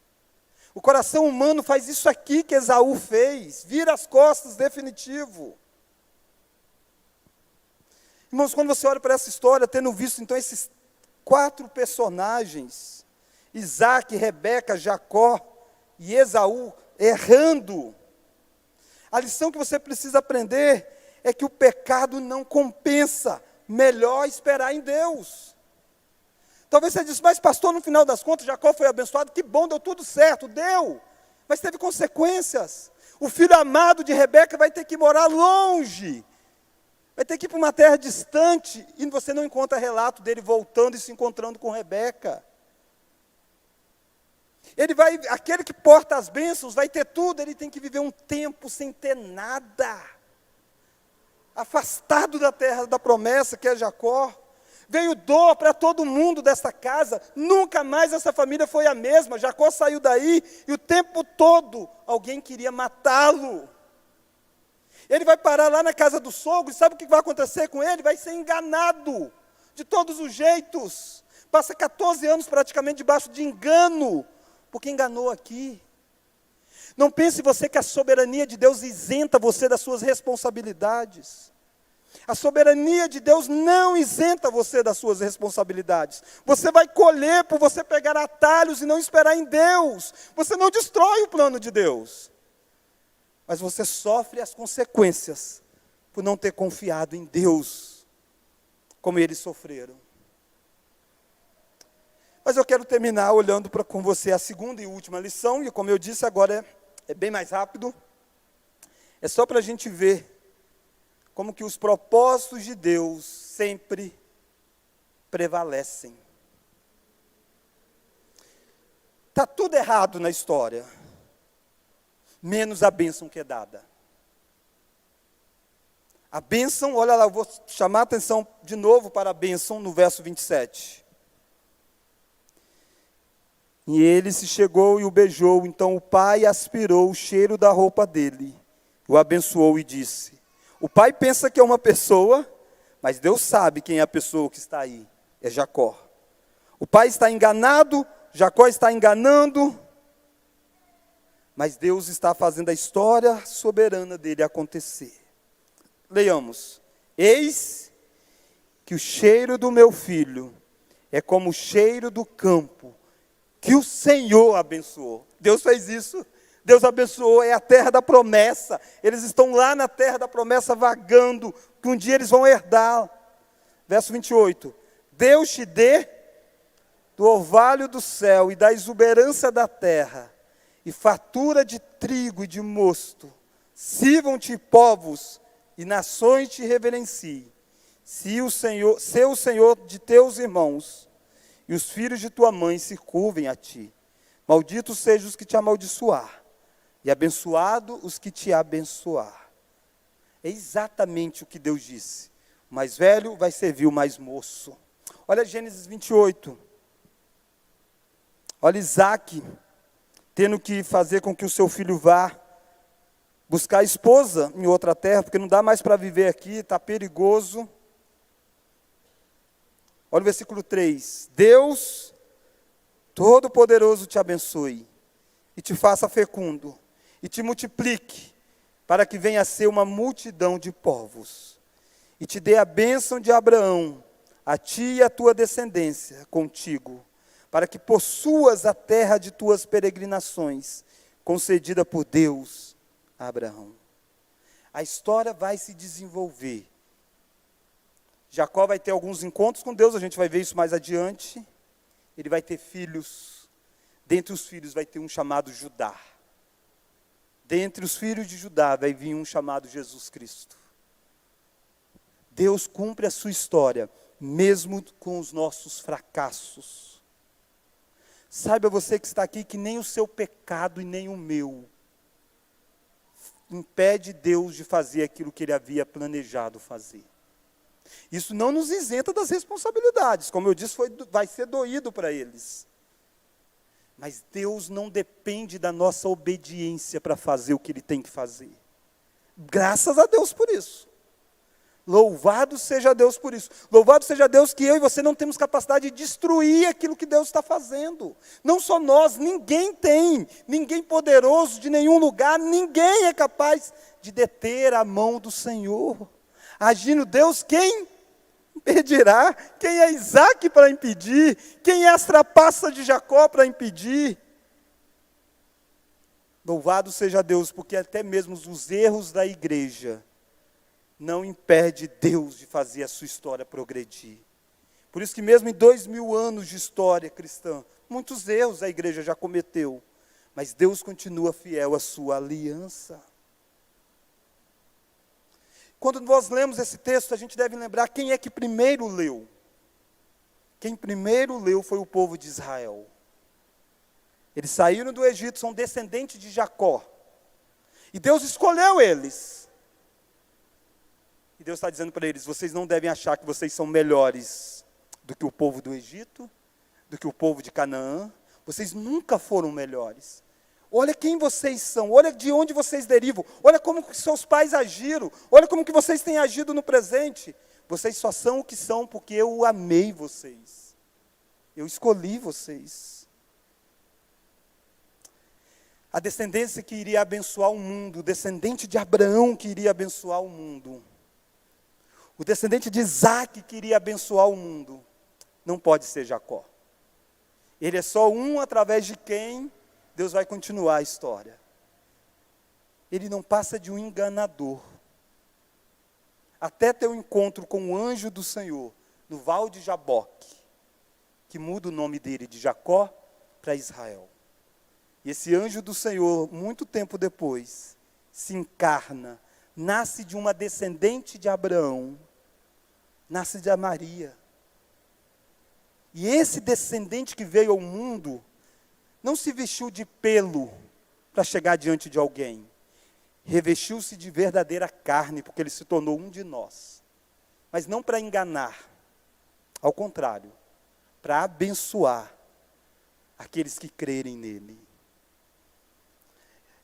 O coração humano faz isso aqui que Esaú fez, vira as costas, definitivo. Irmãos, quando você olha para essa história, tendo visto então esses 4 personagens, Isaac, Rebeca, Jacó e Esaú, errando, a lição que você precisa aprender é que o pecado não compensa, melhor esperar em Deus. Talvez você disse, mas pastor, no final das contas, Jacó foi abençoado, que bom, deu tudo certo, deu, mas teve consequências. O filho amado de Rebeca vai ter que morar longe, vai ter que ir para uma terra distante, e você não encontra relato dele voltando e se encontrando com Rebeca. Aquele que porta as bênçãos vai ter tudo, ele tem que viver um tempo sem ter nada, afastado da terra da promessa, que é Jacó. Veio dor para todo mundo dessa casa, nunca mais essa família foi a mesma. Jacó saiu daí e o tempo todo alguém queria matá-lo. Ele vai parar lá na casa do sogro, e sabe o que vai acontecer com ele? Vai ser enganado, de todos os jeitos. Passa 14 anos praticamente debaixo de engano, porque enganou aqui. Não pense você que a soberania de Deus isenta você das suas responsabilidades. A soberania de Deus não isenta você das suas responsabilidades. Você vai colher por você pegar atalhos e não esperar em Deus. Você não destrói o plano de Deus. Mas você sofre as consequências por não ter confiado em Deus, como eles sofreram. Mas eu quero terminar olhando com você a segunda e última lição, e como eu disse, agora é bem mais rápido. É só para a gente ver como que os propósitos de Deus sempre prevalecem. Está tudo errado na história, menos a bênção que é dada. A bênção, olha lá, eu vou chamar a atenção de novo para a bênção no verso 27. E ele se chegou e o beijou, então o pai aspirou o cheiro da roupa dele, o abençoou e disse. O pai pensa que é uma pessoa, mas Deus sabe quem é a pessoa que está aí, é Jacó. O pai está enganado, Jacó está enganando, mas Deus está fazendo a história soberana dele acontecer. Leiamos. Eis que o cheiro do meu filho é como o cheiro do campo, que o Senhor abençoou. Deus fez isso. Deus abençoou, é a terra da promessa. Eles estão lá na terra da promessa vagando, que um dia eles vão herdar. Verso 28. Deus te dê do orvalho do céu e da exuberância da terra, e fartura de trigo e de mosto. Sirvam-te povos e nações te reverenciem. Se o Senhor de teus irmãos e os filhos de tua mãe se curvem a ti. Malditos sejam os que te amaldiçoar, e abençoado os que te abençoar. É exatamente o que Deus disse. O mais velho vai servir o mais moço. Olha Gênesis 28. Olha Isaac tendo que fazer com que o seu filho vá buscar esposa em outra terra, porque não dá mais para viver aqui, está perigoso. Olha o versículo 3. Deus Todo-Poderoso te abençoe e te faça fecundo, e te multiplique, para que venha a ser uma multidão de povos, e te dê a bênção de Abraão, a ti e a tua descendência contigo, para que possuas a terra de tuas peregrinações, concedida por Deus, a Abraão. A história vai se desenvolver. Jacó vai ter alguns encontros com Deus, a gente vai ver isso mais adiante. Ele vai ter filhos. Dentre os filhos vai ter um chamado Judá. Dentre os filhos de Judá vai vir um chamado Jesus Cristo. Deus cumpre a sua história, mesmo com os nossos fracassos. Saiba você que está aqui que nem o seu pecado e nem o meu impede Deus de fazer aquilo que Ele havia planejado fazer. Isso não nos isenta das responsabilidades, como eu disse, vai ser doído para eles. Mas Deus não depende da nossa obediência para fazer o que Ele tem que fazer. Graças a Deus por isso. Louvado seja Deus por isso. Louvado seja Deus que eu e você não temos capacidade de destruir aquilo que Deus está fazendo. Não só nós, ninguém tem. Ninguém poderoso de nenhum lugar, ninguém é capaz de deter a mão do Senhor. Agindo Deus, quem impedirá? Quem é Isaac para impedir? Quem é as trapaças de Jacó para impedir? Louvado seja Deus, porque até mesmo os erros da igreja não impede Deus de fazer a sua história progredir. Por isso que mesmo em 2000 anos de história cristã, muitos erros a igreja já cometeu, mas Deus continua fiel à sua aliança. Quando nós lemos esse texto, a gente deve lembrar quem é que primeiro leu. Quem primeiro leu foi o povo de Israel. Eles saíram do Egito, são descendentes de Jacó. E Deus escolheu eles. E Deus está dizendo para eles, vocês não devem achar que vocês são melhores do que o povo do Egito, do que o povo de Canaã. Vocês nunca foram melhores. Olha quem vocês são, olha de onde vocês derivam, olha como que seus pais agiram, olha como que vocês têm agido no presente. Vocês só são o que são porque eu amei vocês. Eu escolhi vocês. A descendência que iria abençoar o mundo, o descendente de Abraão que iria abençoar o mundo, o descendente de Isaac que iria abençoar o mundo, não pode ser Jacó. Ele é só um através de quem Deus vai continuar a história. Ele não passa de um enganador. Até ter um encontro com o anjo do Senhor, no Val de Jaboque, que muda o nome dele de Jacó para Israel. E esse anjo do Senhor, muito tempo depois, se encarna, nasce de uma descendente de Abraão, nasce de Maria. E esse descendente que veio ao mundo, não se vestiu de pelo para chegar diante de alguém. Revestiu-se de verdadeira carne, porque ele se tornou um de nós. Mas não para enganar. Ao contrário, para abençoar aqueles que crerem nele.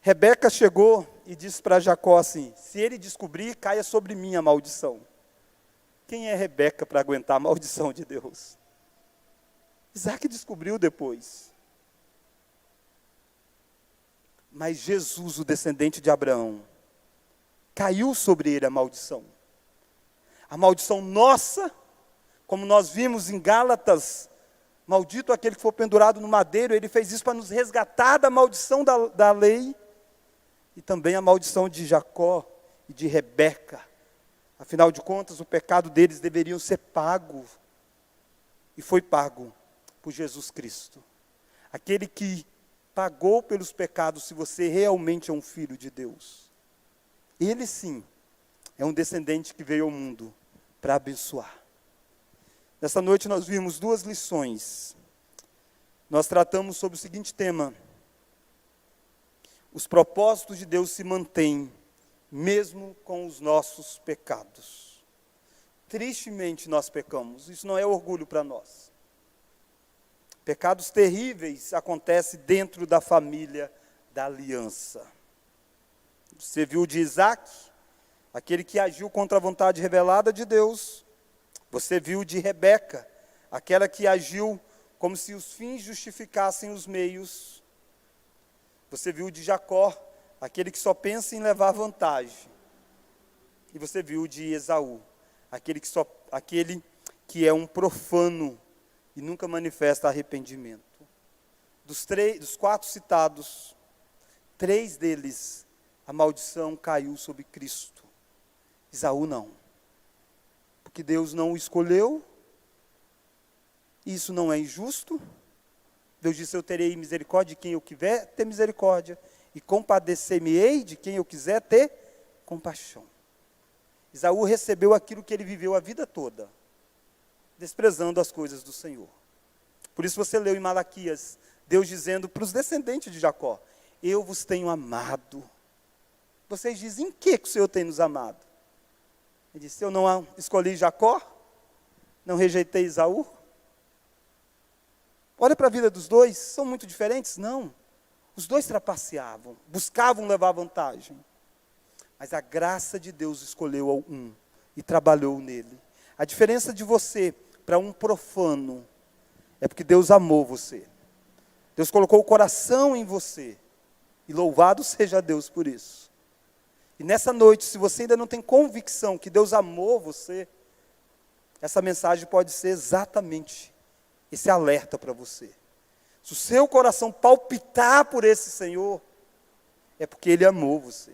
Rebeca chegou e disse para Jacó assim, se ele descobrir, caia sobre mim a maldição. Quem é Rebeca para aguentar a maldição de Deus? Isaac descobriu depois. Mas Jesus, o descendente de Abraão, caiu sobre ele a maldição. A maldição nossa, como nós vimos em Gálatas, maldito aquele que for pendurado no madeiro, ele fez isso para nos resgatar da maldição da lei, e também a maldição de Jacó e de Rebeca. Afinal de contas, o pecado deles deveria ser pago, e foi pago por Jesus Cristo. Aquele que pagou pelos pecados se você realmente é um filho de Deus. Ele sim, é um descendente que veio ao mundo para abençoar. Nessa noite nós vimos duas lições. Nós tratamos sobre o seguinte tema: os propósitos de Deus se mantêm, mesmo com os nossos pecados. Tristemente nós pecamos, isso não é orgulho para nós. Pecados terríveis acontecem dentro da família da aliança. Você viu de Isaac, aquele que agiu contra a vontade revelada de Deus. Você viu de Rebeca, aquela que agiu como se os fins justificassem os meios. Você viu de Jacó, aquele que só pensa em levar vantagem. E você viu de Esaú, aquele que é um profano e nunca manifesta arrependimento. Dos 4 citados, 3 deles a maldição caiu sobre Cristo. Esaú não. Porque Deus não o escolheu. Isso não é injusto. Deus disse, eu terei misericórdia de quem eu quiser ter misericórdia. E compadecer-me-ei de quem eu quiser ter compaixão. Esaú recebeu aquilo que ele viveu a vida toda, desprezando as coisas do Senhor. Por isso você leu em Malaquias, Deus dizendo para os descendentes de Jacó, eu vos tenho amado. Vocês dizem, em que o Senhor tem nos amado? Ele disse, eu não escolhi Jacó? Não rejeitei Esaú? Olha para a vida dos dois, são muito diferentes? Não. Os dois trapaceavam, buscavam levar vantagem. Mas a graça de Deus escolheu um e trabalhou nele. A diferença de você para um profano é porque Deus amou você. Deus colocou o coração em você. E louvado seja Deus por isso. E nessa noite, se você ainda não tem convicção que Deus amou você, essa mensagem pode ser exatamente esse alerta para você. Se o seu coração palpitar por esse Senhor, é porque Ele amou você.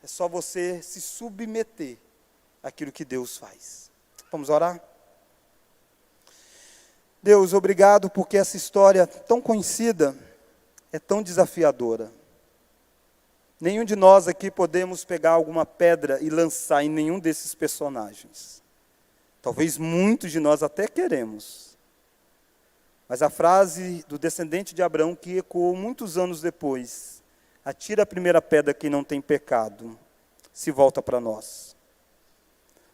É só você se submeter àquilo que Deus faz. Vamos orar? Deus, obrigado porque essa história tão conhecida é tão desafiadora. Nenhum de nós aqui podemos pegar alguma pedra e lançar em nenhum desses personagens. Talvez muitos de nós até queremos. Mas a frase do descendente de Abraão que ecoou muitos anos depois, atira a primeira pedra quem não tem pecado, se volta para nós.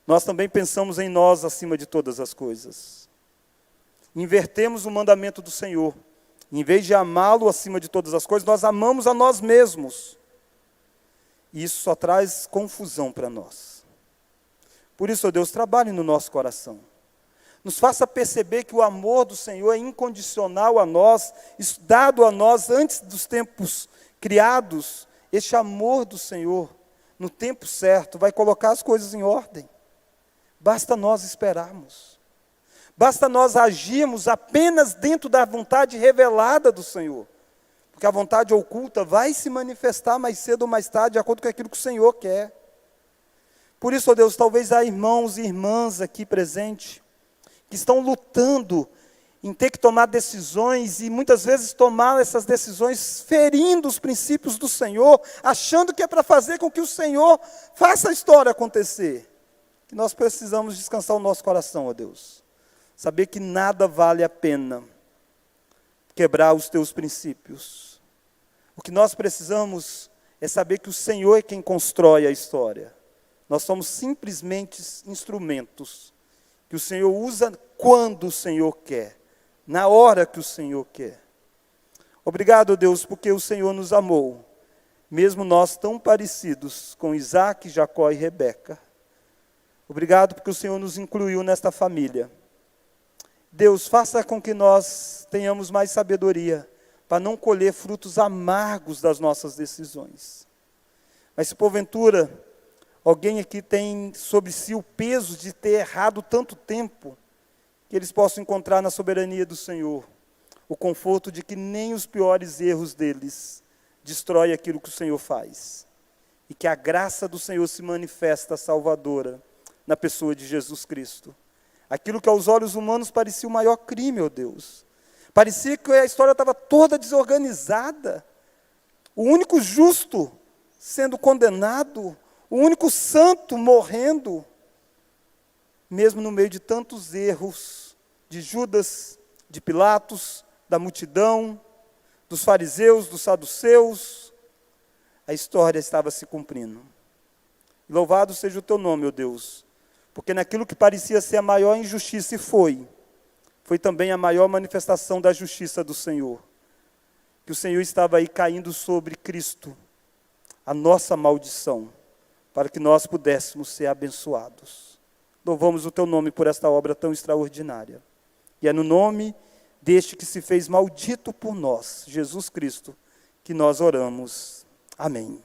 Nós também pensamos em nós acima de todas as coisas. Invertemos o mandamento do Senhor. Em vez de amá-lo acima de todas as coisas, nós amamos a nós mesmos. E isso só traz confusão para nós. Por isso, ó Deus, trabalhe no nosso coração. Nos faça perceber que o amor do Senhor é incondicional a nós, dado a nós antes dos tempos criados. Este amor do Senhor, no tempo certo, vai colocar as coisas em ordem. Basta nós esperarmos. Basta nós agirmos apenas dentro da vontade revelada do Senhor. Porque a vontade oculta vai se manifestar mais cedo ou mais tarde, de acordo com aquilo que o Senhor quer. Por isso, ó Deus, talvez há irmãos e irmãs aqui presentes, que estão lutando em ter que tomar decisões, e muitas vezes tomar essas decisões ferindo os princípios do Senhor, achando que é para fazer com que o Senhor faça a história acontecer. Que nós precisamos descansar o nosso coração, ó Deus. Saber que nada vale a pena quebrar os teus princípios. O que nós precisamos é saber que o Senhor é quem constrói a história. Nós somos simplesmente instrumentos que o Senhor usa quando o Senhor quer, na hora que o Senhor quer. Obrigado, Deus, porque o Senhor nos amou, mesmo nós tão parecidos com Isaac, Jacó e Rebeca. Obrigado porque o Senhor nos incluiu nesta família. Deus, faça com que nós tenhamos mais sabedoria para não colher frutos amargos das nossas decisões. Mas se porventura alguém aqui tem sobre si o peso de ter errado tanto tempo, que eles possam encontrar na soberania do Senhor o conforto de que nem os piores erros deles destrói aquilo que o Senhor faz. E que a graça do Senhor se manifesta salvadora na pessoa de Jesus Cristo. Aquilo que aos olhos humanos parecia o maior crime, ó Deus. Parecia que a história estava toda desorganizada. O único justo sendo condenado, o único santo morrendo, mesmo no meio de tantos erros, de Judas, de Pilatos, da multidão, dos fariseus, dos saduceus, a história estava se cumprindo. Louvado seja o teu nome, ó Deus, porque naquilo que parecia ser a maior injustiça, e foi também a maior manifestação da justiça do Senhor. Que o Senhor estava aí caindo sobre Cristo, a nossa maldição, para que nós pudéssemos ser abençoados. Louvamos o teu nome por esta obra tão extraordinária. E é no nome deste que se fez maldito por nós, Jesus Cristo, que nós oramos. Amém.